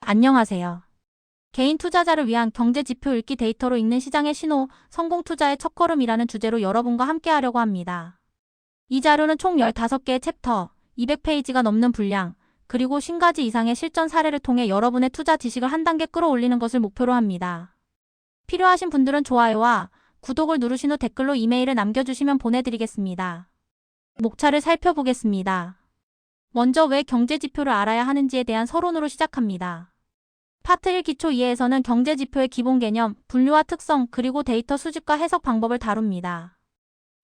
안녕하세요. 개인 투자자를 위한 경제 지표 읽기 데이터로 읽는 시장의 신호, 성공 투자의 첫걸음이라는 주제로 여러분과 함께 하려고 합니다. 이 자료는 총 15개의 챕터, 200페이지가 넘는 분량, 그리고 50가지 이상의 실전 사례를 통해 여러분의 투자 지식을 한 단계 끌어올리는 것을 목표로 합니다. 필요하신 분들은 좋아요와 구독을 누르신 후 댓글로 이메일을 남겨주시면 보내드리겠습니다. 목차를 살펴보겠습니다. 먼저 왜 경제 지표를 알아야 하는지에 대한 서론으로 시작합니다. 파트 1 기초 2에서는 경제 지표의 기본 개념, 분류와 특성, 그리고 데이터 수집과 해석 방법을 다룹니다.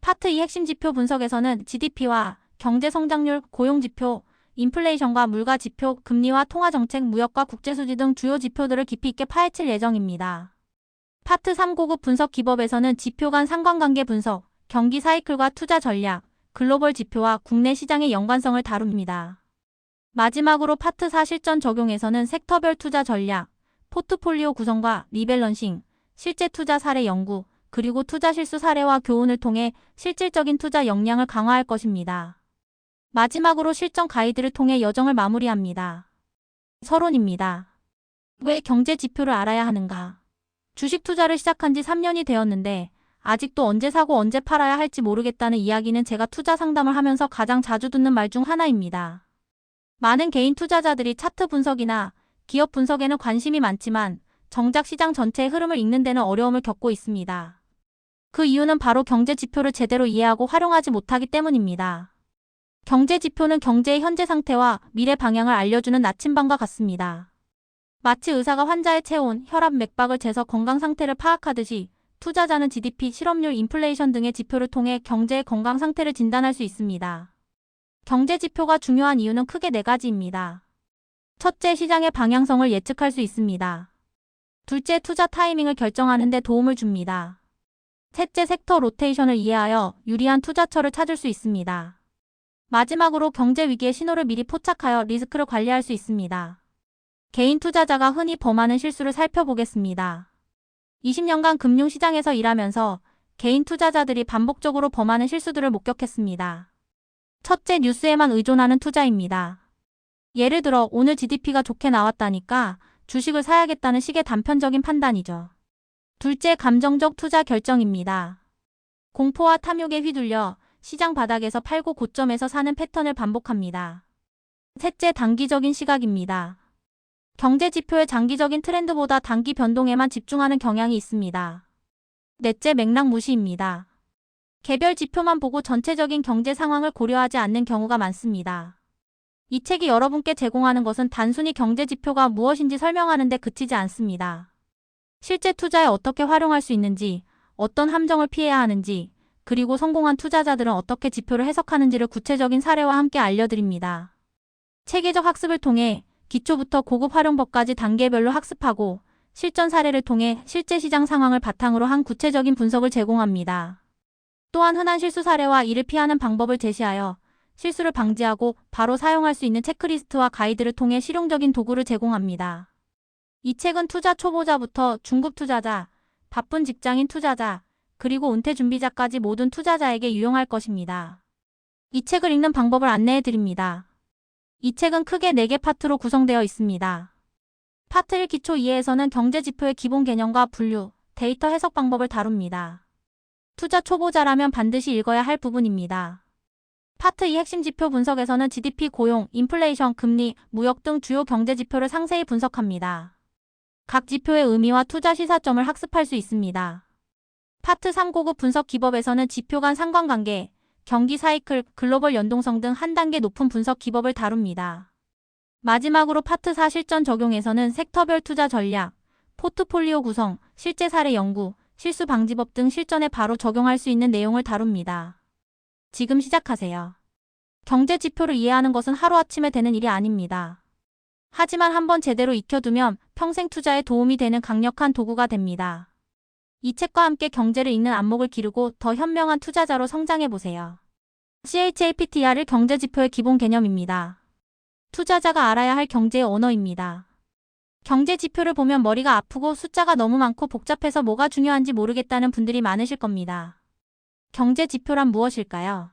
파트 2 핵심 지표 분석에서는 GDP와 경제 성장률, 고용 지표, 인플레이션과 물가 지표, 금리와 통화 정책, 무역과 국제 수지 등 주요 지표들을 깊이 있게 파헤칠 예정입니다. 파트 3 고급 분석 기법에서는 지표 간 상관관계 분석, 경기 사이클과 투자 전략, 글로벌 지표와 국내 시장의 연관성을 다룹니다. 마지막으로 파트 4 실전 적용에서는 섹터별 투자 전략, 포트폴리오 구성과 리밸런싱, 실제 투자 사례 연구, 그리고 투자 실수 사례와 교훈을 통해 실질적인 투자 역량을 강화할 것입니다. 마지막으로 실전 가이드를 통해 여정을 마무리합니다. 서론입니다. 왜 경제 지표를 알아야 하는가? 주식 투자를 시작한 지 3년이 되었는데 아직도 언제 사고 언제 팔아야 할지 모르겠다는 이야기는 제가 투자 상담을 하면서 가장 자주 듣는 말 중 하나입니다. 많은 개인 투자자들이 차트 분석이나 기업 분석에는 관심이 많지만 정작 시장 전체의 흐름을 읽는 데는 어려움을 겪고 있습니다. 그 이유는 바로 경제 지표를 제대로 이해하고 활용하지 못하기 때문입니다. 경제 지표는 경제의 현재 상태와 미래 방향을 알려주는 나침반과 같습니다. 마치 의사가 환자의 체온, 혈압, 맥박을 재서 건강 상태를 파악하듯이 투자자는 GDP, 실업률, 인플레이션 등의 지표를 통해 경제의 건강 상태를 진단할 수 있습니다. 경제 지표가 중요한 이유는 크게 4가지입니다. 첫째, 시장의 방향성을 예측할 수 있습니다. 둘째, 투자 타이밍을 결정하는 데 도움을 줍니다. 셋째, 섹터 로테이션을 이해하여 유리한 투자처를 찾을 수 있습니다. 마지막으로 경제 위기의 신호를 미리 포착하여 리스크를 관리할 수 있습니다. 개인 투자자가 흔히 범하는 실수를 살펴보겠습니다. 20년간 금융시장에서 일하면서 개인 투자자들이 반복적으로 범하는 실수들을 목격했습니다. 첫째, 뉴스에만 의존하는 투자입니다. 예를 들어 오늘 GDP가 좋게 나왔다니까 주식을 사야겠다는 식의 단편적인 판단이죠. 둘째, 감정적 투자 결정입니다. 공포와 탐욕에 휘둘려 시장 바닥에서 팔고 고점에서 사는 패턴을 반복합니다. 셋째, 단기적인 시각입니다. 경제 지표의 장기적인 트렌드보다 단기 변동에만 집중하는 경향이 있습니다. 넷째, 맥락 무시입니다. 개별 지표만 보고 전체적인 경제 상황을 고려하지 않는 경우가 많습니다. 이 책이 여러분께 제공하는 것은 단순히 경제 지표가 무엇인지 설명하는 데 그치지 않습니다. 실제 투자에 어떻게 활용할 수 있는지, 어떤 함정을 피해야 하는지, 그리고 성공한 투자자들은 어떻게 지표를 해석하는지를 구체적인 사례와 함께 알려드립니다. 체계적 학습을 통해 기초부터 고급 활용법까지 단계별로 학습하고 실전 사례를 통해 실제 시장 상황을 바탕으로 한 구체적인 분석을 제공합니다. 또한 흔한 실수 사례와 이를 피하는 방법을 제시하여 실수를 방지하고 바로 사용할 수 있는 체크리스트와 가이드를 통해 실용적인 도구를 제공합니다. 이 책은 투자 초보자부터 중급 투자자, 바쁜 직장인 투자자, 그리고 은퇴 준비자까지 모든 투자자에게 유용할 것입니다. 이 책을 읽는 방법을 안내해 드립니다. 이 책은 크게 4개 파트로 구성되어 있습니다. 파트 1 기초 2에서는 경제 지표의 기본 개념과 분류, 데이터 해석 방법을 다룹니다. 투자 초보자라면 반드시 읽어야 할 부분입니다. 파트 2 핵심 지표 분석에서는 GDP, 고용, 인플레이션, 금리, 무역 등 주요 경제 지표를 상세히 분석합니다. 각 지표의 의미와 투자 시사점을 학습할 수 있습니다. 파트 3 고급 분석 기법에서는 지표 간 상관관계, 경기 사이클, 글로벌 연동성 등 한 단계 높은 분석 기법을 다룹니다. 마지막으로 파트 4 실전 적용에서는 섹터별 투자 전략, 포트폴리오 구성, 실제 사례 연구, 실수 방지법 등 실전에 바로 적용할 수 있는 내용을 다룹니다. 지금 시작하세요. 경제 지표를 이해하는 것은 하루아침에 되는 일이 아닙니다. 하지만 한번 제대로 익혀두면 평생 투자에 도움이 되는 강력한 도구가 됩니다. 이 책과 함께 경제를 읽는 안목을 기르고 더 현명한 투자자로 성장해보세요. CHAPTR은 경제 지표의 기본 개념입니다. 투자자가 알아야 할 경제의 언어입니다. 경제 지표를 보면 머리가 아프고 숫자가 너무 많고 복잡해서 뭐가 중요한지 모르겠다는 분들이 많으실 겁니다. 경제 지표란 무엇일까요?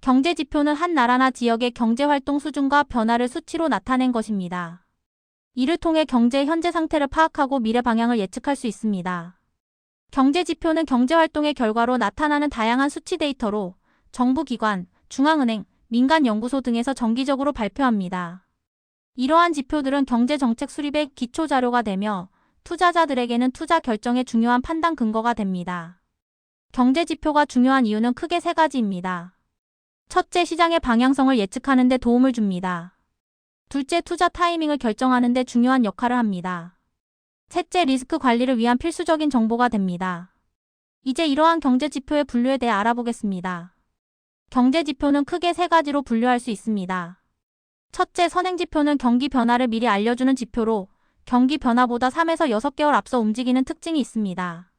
경제 지표는 한 나라나 지역의 경제활동 수준과 변화를 수치로 나타낸 것입니다. 이를 통해 경제의 현재 상태를 파악하고 미래 방향을 예측할 수 있습니다. 경제지표는 경제활동의 결과로 나타나는 다양한 수치 데이터로 정부기관, 중앙은행, 민간연구소 등에서 정기적으로 발표합니다. 이러한 지표들은 경제정책 수립의 기초자료가 되며 투자자들에게는 투자 결정의 중요한 판단 근거가 됩니다. 경제지표가 중요한 이유는 크게 세 가지입니다. 첫째, 시장의 방향성을 예측하는 데 도움을 줍니다. 둘째, 투자 타이밍을 결정하는 데 중요한 역할을 합니다. 셋째, 리스크 관리를 위한 필수적인 정보가 됩니다. 이제 이러한 경제지표의 분류에 대해 알아보겠습니다. 경제지표는 크게 세 가지로 분류할 수 있습니다. 첫째, 선행지표는 경기 변화를 미리 알려주는 지표로 경기 변화보다 3에서 6개월 앞서 움직이는 특징이 있습니다.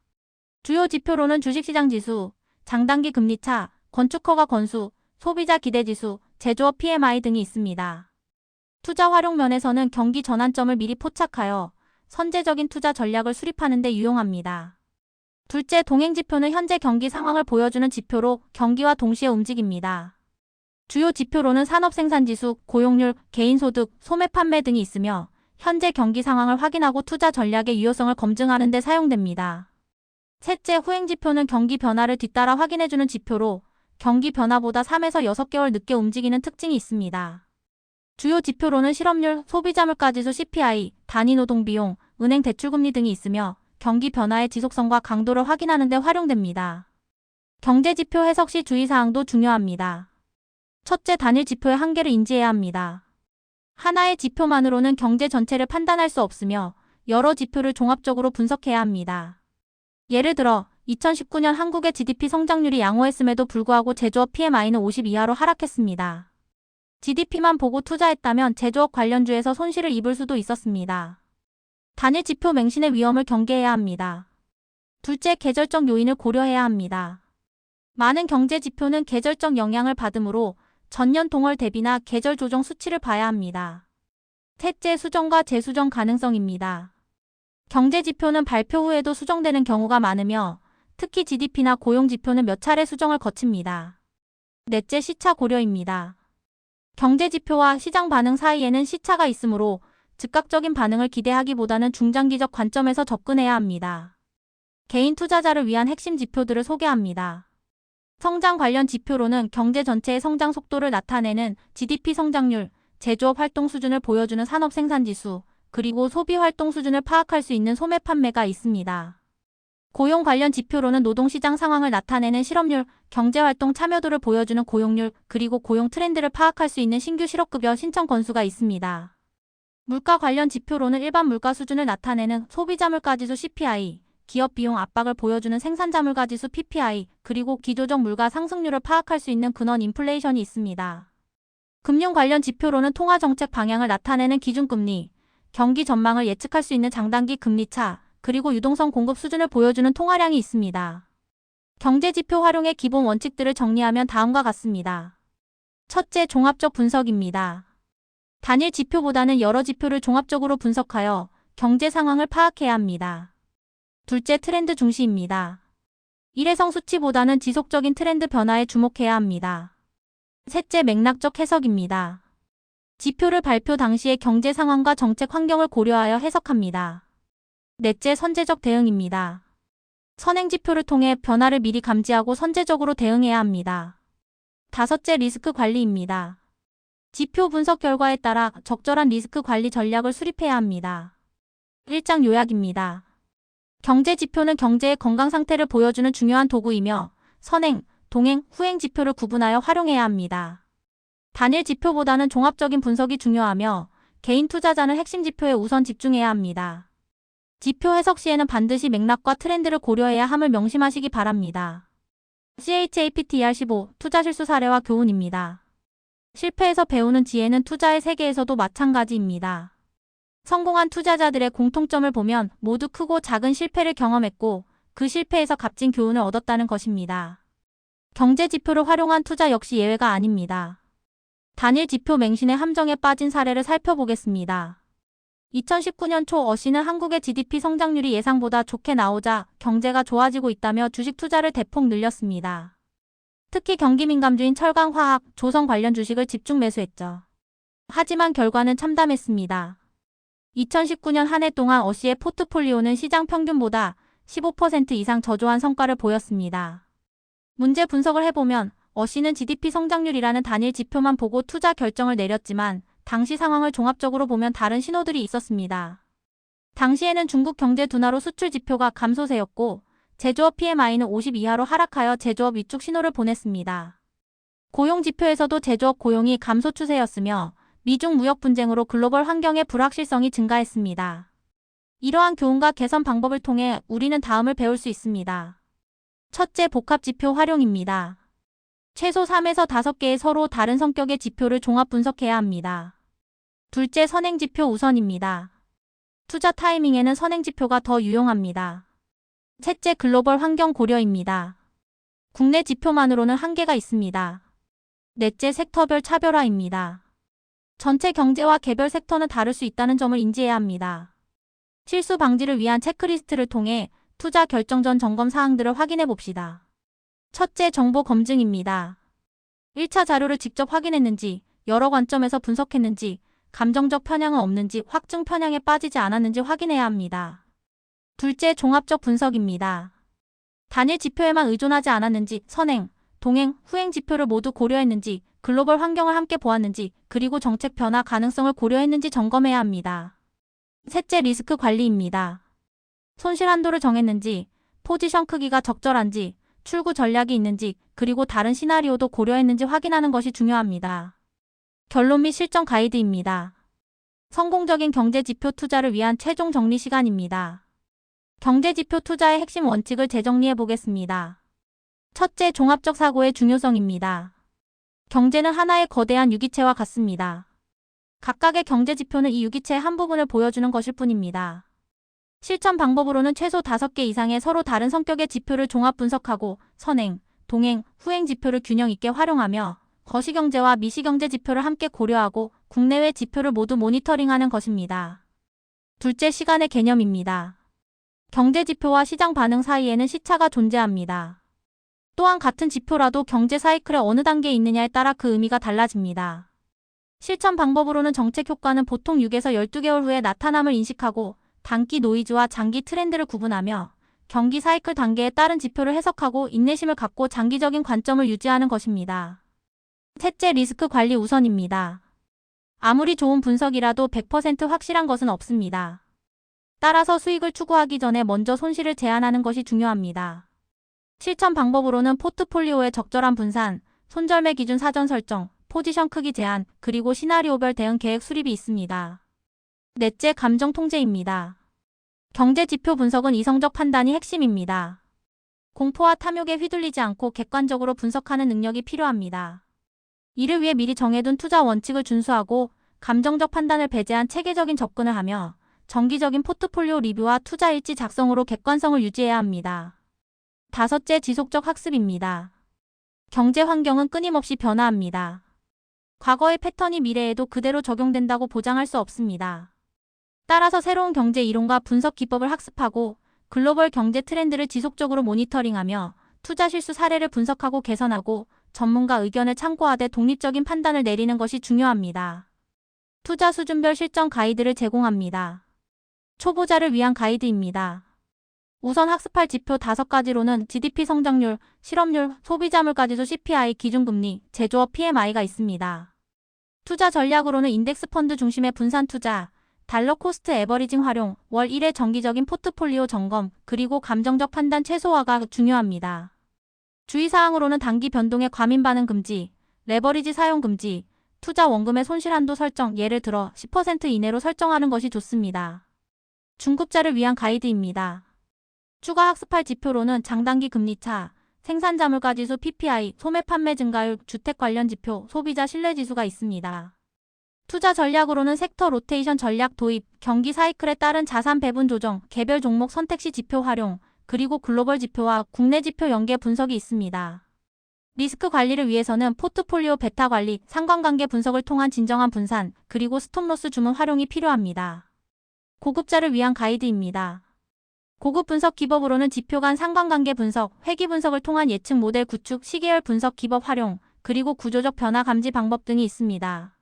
주요 지표로는 주식시장 지수, 장단기 금리차, 건축허가 건수, 소비자 기대지수, 제조업 PMI 등이 있습니다. 투자 활용 면에서는 경기 전환점을 미리 포착하여 선제적인 투자 전략을 수립하는 데 유용합니다. 둘째, 동행지표는 현재 경기 상황을 보여주는 지표로 경기와 동시에 움직입니다. 주요 지표로는 산업생산지수, 고용률, 개인소득, 소매 판매 등이 있으며 현재 경기 상황을 확인하고 투자 전략의 유효성을 검증하는 데 사용됩니다. 셋째, 후행지표는 경기 변화를 뒤따라 확인해주는 지표로 경기 변화보다 3에서 6개월 늦게 움직이는 특징이 있습니다. 주요 지표로는 실업률, 소비자물가지수 CPI, 단위노동비용, 은행 대출금리 등이 있으며 경기 변화의 지속성과 강도를 확인하는 데 활용됩니다. 경제지표 해석 시 주의사항도 중요합니다. 첫째, 단일 지표의 한계를 인지해야 합니다. 하나의 지표만으로는 경제 전체를 판단할 수 없으며 여러 지표를 종합적으로 분석해야 합니다. 예를 들어 2019년 한국의 GDP 성장률이 양호했음에도 불구하고 제조업 PMI는 50 이하로 하락했습니다. GDP만 보고 투자했다면 제조업 관련주에서 손실을 입을 수도 있었습니다. 단일 지표 맹신의 위험을 경계해야 합니다. 둘째, 계절적 요인을 고려해야 합니다. 많은 경제 지표는 계절적 영향을 받으므로 전년 동월 대비나 계절 조정 수치를 봐야 합니다. 셋째, 수정과 재수정 가능성입니다. 경제 지표는 발표 후에도 수정되는 경우가 많으며 특히 GDP나 고용 지표는 몇 차례 수정을 거칩니다. 넷째, 시차 고려입니다. 경제지표와 시장 반응 사이에는 시차가 있으므로 즉각적인 반응을 기대하기보다는 중장기적 관점에서 접근해야 합니다. 개인 투자자를 위한 핵심 지표들을 소개합니다. 성장 관련 지표로는 경제 전체의 성장 속도를 나타내는 GDP 성장률, 제조업 활동 수준을 보여주는 산업생산지수, 그리고 소비 활동 수준을 파악할 수 있는 소매 판매가 있습니다. 고용 관련 지표로는 노동시장 상황을 나타내는 실업률, 경제활동 참여도를 보여주는 고용률, 그리고 고용 트렌드를 파악할 수 있는 신규 실업급여 신청 건수가 있습니다. 물가 관련 지표로는 일반 물가 수준을 나타내는 소비자물가지수 CPI, 기업 비용 압박을 보여주는 생산자물가지수 PPI, 그리고 기조적 물가 상승률을 파악할 수 있는 근원 인플레이션이 있습니다. 금융 관련 지표로는 통화정책 방향을 나타내는 기준금리, 경기 전망을 예측할 수 있는 장단기 금리차, 그리고 유동성 공급 수준을 보여주는 통화량이 있습니다. 경제지표 활용의 기본 원칙들을 정리하면 다음과 같습니다. 첫째, 종합적 분석입니다. 단일 지표보다는 여러 지표를 종합적으로 분석하여 경제 상황을 파악해야 합니다. 둘째, 트렌드 중시입니다. 일회성 수치보다는 지속적인 트렌드 변화에 주목해야 합니다. 셋째, 맥락적 해석입니다. 지표를 발표 당시의 경제 상황과 정책 환경을 고려하여 해석합니다. 넷째, 선제적 대응입니다. 선행지표를 통해 변화를 미리 감지하고 선제적으로 대응해야 합니다. 다섯째, 리스크 관리입니다. 지표 분석 결과에 따라 적절한 리스크 관리 전략을 수립해야 합니다. 일장 요약입니다. 경제지표는 경제의 건강 상태를 보여주는 중요한 도구이며 선행, 동행, 후행 지표를 구분하여 활용해야 합니다. 단일 지표보다는 종합적인 분석이 중요하며 개인 투자자는 핵심 지표에 우선 집중해야 합니다. 지표 해석 시에는 반드시 맥락과 트렌드를 고려해야 함을 명심하시기 바랍니다. CHAPTR15 투자 실수 사례와 교훈입니다. 실패에서 배우는 지혜는 투자의 세계에서도 마찬가지입니다. 성공한 투자자들의 공통점을 보면 모두 크고 작은 실패를 경험했고 그 실패에서 값진 교훈을 얻었다는 것입니다. 경제 지표를 활용한 투자 역시 예외가 아닙니다. 단일 지표 맹신의 함정에 빠진 사례를 살펴보겠습니다. 2019년 초 어시는 한국의 GDP 성장률이 예상보다 좋게 나오자 경제가 좋아지고 있다며 주식 투자를 대폭 늘렸습니다. 특히 경기 민감주인 철강, 화학, 조선 관련 주식을 집중 매수했죠. 하지만 결과는 참담했습니다. 2019년 한 해 동안 어시의 포트폴리오는 시장 평균보다 15% 이상 저조한 성과를 보였습니다. 문제 분석을 해보면 어시는 GDP 성장률이라는 단일 지표만 보고 투자 결정을 내렸지만 당시 상황을 종합적으로 보면 다른 신호들이 있었습니다. 당시에는 중국 경제 둔화로 수출 지표가 감소세였고 제조업 PMI는 50 이하로 하락하여 제조업 위축 신호를 보냈습니다. 고용 지표에서도 제조업 고용이 감소 추세였으며 미중 무역 분쟁으로 글로벌 환경의 불확실성이 증가했습니다. 이러한 교훈과 개선 방법을 통해 우리는 다음을 배울 수 있습니다. 첫째, 복합 지표 활용입니다. 최소 3에서 5개의 서로 다른 성격의 지표를 종합 분석해야 합니다. 둘째, 선행 지표 우선입니다. 투자 타이밍에는 선행 지표가 더 유용합니다. 셋째, 글로벌 환경 고려입니다. 국내 지표만으로는 한계가 있습니다. 넷째, 섹터별 차별화입니다. 전체 경제와 개별 섹터는 다를 수 있다는 점을 인지해야 합니다. 실수 방지를 위한 체크리스트를 통해 투자 결정 전 점검 사항들을 확인해 봅시다. 첫째, 정보 검증입니다. 1차 자료를 직접 확인했는지, 여러 관점에서 분석했는지, 감정적 편향은 없는지, 확증 편향에 빠지지 않았는지 확인해야 합니다. 둘째, 종합적 분석입니다. 단일 지표에만 의존하지 않았는지, 선행, 동행, 후행 지표를 모두 고려했는지, 글로벌 환경을 함께 보았는지, 그리고 정책 변화 가능성을 고려했는지 점검해야 합니다. 셋째, 리스크 관리입니다. 손실 한도를 정했는지, 포지션 크기가 적절한지, 출구 전략이 있는지, 그리고 다른 시나리오도 고려했는지 확인하는 것이 중요합니다. 결론 및 실전 가이드입니다. 성공적인 경제지표 투자를 위한 최종 정리 시간입니다. 경제지표 투자의 핵심 원칙을 재정리해 보겠습니다. 첫째, 종합적 사고의 중요성입니다. 경제는 하나의 거대한 유기체와 같습니다. 각각의 경제지표는 이 유기체의 한 부분을 보여주는 것일 뿐입니다. 실천 방법으로는 최소 5개 이상의 서로 다른 성격의 지표를 종합 분석하고 선행, 동행, 후행 지표를 균형 있게 활용하며 거시경제와 미시경제 지표를 함께 고려하고 국내외 지표를 모두 모니터링하는 것입니다. 둘째, 시간의 개념입니다. 경제지표와 시장 반응 사이에는 시차가 존재합니다. 또한 같은 지표라도 경제 사이클의 어느 단계에 있느냐에 따라 그 의미가 달라집니다. 실천 방법으로는 정책 효과는 보통 6에서 12개월 후에 나타남을 인식하고 단기 노이즈와 장기 트렌드를 구분하며 경기 사이클 단계에 따른 지표를 해석하고 인내심을 갖고 장기적인 관점을 유지하는 것입니다. 셋째, 리스크 관리 우선입니다. 아무리 좋은 분석이라도 100% 확실한 것은 없습니다. 따라서 수익을 추구하기 전에 먼저 손실을 제한하는 것이 중요합니다. 실천 방법으로는 포트폴리오의 적절한 분산, 손절매 기준 사전 설정, 포지션 크기 제한, 그리고 시나리오별 대응 계획 수립이 있습니다. 넷째, 감정 통제입니다. 경제 지표 분석은 이성적 판단이 핵심입니다. 공포와 탐욕에 휘둘리지 않고 객관적으로 분석하는 능력이 필요합니다. 이를 위해 미리 정해둔 투자 원칙을 준수하고 감정적 판단을 배제한 체계적인 접근을 하며 정기적인 포트폴리오 리뷰와 투자 일지 작성으로 객관성을 유지해야 합니다. 다섯째, 지속적 학습입니다. 경제 환경은 끊임없이 변화합니다. 과거의 패턴이 미래에도 그대로 적용된다고 보장할 수 없습니다. 따라서 새로운 경제 이론과 분석 기법을 학습하고 글로벌 경제 트렌드를 지속적으로 모니터링하며 투자 실수 사례를 분석하고 개선하고 전문가 의견을 참고하되 독립적인 판단을 내리는 것이 중요합니다. 투자 수준별 실전 가이드를 제공합니다. 초보자를 위한 가이드입니다. 우선 학습할 지표 5가지로는 GDP 성장률, 실업률, 소비자물가지수 CPI, 기준금리, 제조업 PMI가 있습니다. 투자 전략으로는 인덱스 펀드 중심의 분산 투자, 달러 코스트 에버리징 활용, 월 1회 정기적인 포트폴리오 점검, 그리고 감정적 판단 최소화가 중요합니다. 주의사항으로는 단기 변동의 과민 반응 금지, 레버리지 사용 금지, 투자 원금의 손실 한도 설정, 예를 들어 10% 이내로 설정하는 것이 좋습니다. 중급자를 위한 가이드입니다. 추가 학습할 지표로는 장단기 금리차, 생산자물가지수 PPI, 소매 판매 증가율, 주택 관련 지표, 소비자 신뢰지수가 있습니다. 투자 전략으로는 섹터 로테이션 전략 도입, 경기 사이클에 따른 자산 배분 조정, 개별 종목 선택시 지표 활용, 그리고 글로벌 지표와 국내 지표 연계 분석이 있습니다. 리스크 관리를 위해서는 포트폴리오 베타 관리, 상관관계 분석을 통한 진정한 분산, 그리고 스톱로스 주문 활용이 필요합니다. 고급자를 위한 가이드입니다. 고급 분석 기법으로는 지표 간 상관관계 분석, 회귀 분석을 통한 예측 모델 구축, 시계열 분석 기법 활용, 그리고 구조적 변화 감지 방법 등이 있습니다.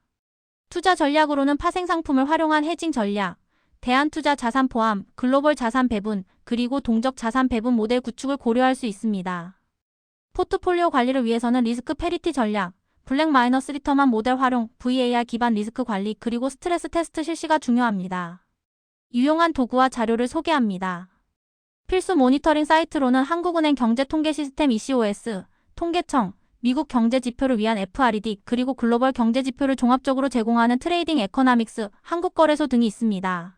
투자 전략으로는 파생 상품을 활용한 헤징 전략, 대안투자 자산 포함, 글로벌 자산 배분, 그리고 동적 자산 배분 모델 구축을 고려할 수 있습니다. 포트폴리오 관리를 위해서는 리스크 패리티 전략, 블랙 마이너스 리턴만 모델 활용, VAR 기반 리스크 관리, 그리고 스트레스 테스트 실시가 중요합니다. 유용한 도구와 자료를 소개합니다. 필수 모니터링 사이트로는 한국은행 경제통계시스템 ECOS, 통계청, 미국 경제지표를 위한 FRED, 그리고 글로벌 경제지표를 종합적으로 제공하는 트레이딩 에코노믹스, 한국거래소 등이 있습니다.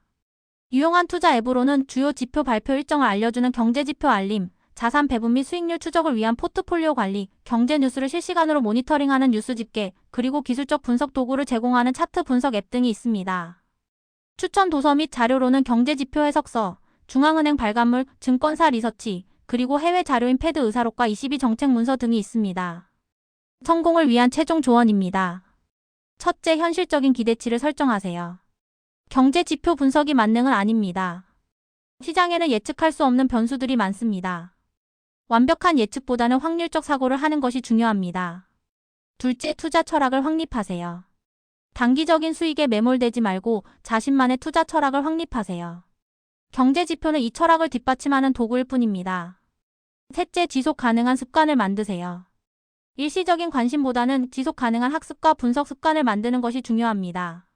유용한 투자 앱으로는 주요 지표 발표 일정을 알려주는 경제지표 알림, 자산 배분 및 수익률 추적을 위한 포트폴리오 관리, 경제 뉴스를 실시간으로 모니터링하는 뉴스 집계, 그리고 기술적 분석 도구를 제공하는 차트 분석 앱 등이 있습니다. 추천 도서 및 자료로는 경제지표 해석서, 중앙은행 발간물, 증권사 리서치, 그리고 해외 자료인 패드 의사록과 22 정책 문서 등이 있습니다. 성공을 위한 최종 조언입니다. 첫째, 현실적인 기대치를 설정하세요. 경제 지표 분석이 만능은 아닙니다. 시장에는 예측할 수 없는 변수들이 많습니다. 완벽한 예측보다는 확률적 사고를 하는 것이 중요합니다. 둘째, 투자 철학을 확립하세요. 단기적인 수익에 매몰되지 말고 자신만의 투자 철학을 확립하세요. 경제 지표는 이 철학을 뒷받침하는 도구일 뿐입니다. 셋째, 지속 가능한 습관을 만드세요. 일시적인 관심보다는 지속 가능한 학습과 분석 습관을 만드는 것이 중요합니다.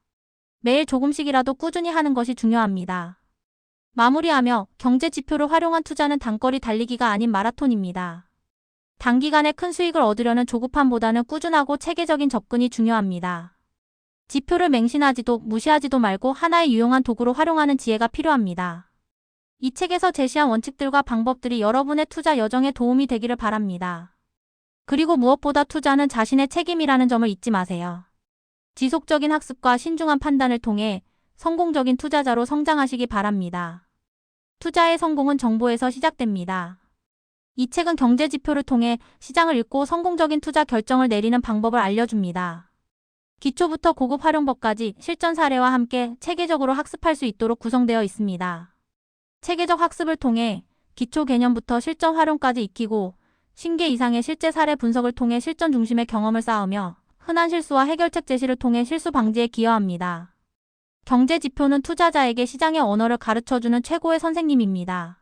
매일 조금씩이라도 꾸준히 하는 것이 중요합니다. 마무리하며 경제 지표를 활용한 투자는 단거리 달리기가 아닌 마라톤입니다. 단기간에 큰 수익을 얻으려는 조급함보다는 꾸준하고 체계적인 접근이 중요합니다. 지표를 맹신하지도 무시하지도 말고 하나의 유용한 도구로 활용하는 지혜가 필요합니다. 이 책에서 제시한 원칙들과 방법들이 여러분의 투자 여정에 도움이 되기를 바랍니다. 그리고 무엇보다 투자는 자신의 책임이라는 점을 잊지 마세요. 지속적인 학습과 신중한 판단을 통해 성공적인 투자자로 성장하시기 바랍니다. 투자의 성공은 정보에서 시작됩니다. 이 책은 경제 지표를 통해 시장을 읽고 성공적인 투자 결정을 내리는 방법을 알려줍니다. 기초부터 고급 활용법까지 실전 사례와 함께 체계적으로 학습할 수 있도록 구성되어 있습니다. 체계적 학습을 통해 기초 개념부터 실전 활용까지 익히고 신개 이상의 실제 사례 분석을 통해 실전 중심의 경험을 쌓으며 흔한 실수와 해결책 제시를 통해 실수 방지에 기여합니다. 경제 지표는 투자자에게 시장의 언어를 가르쳐주는 최고의 선생님입니다.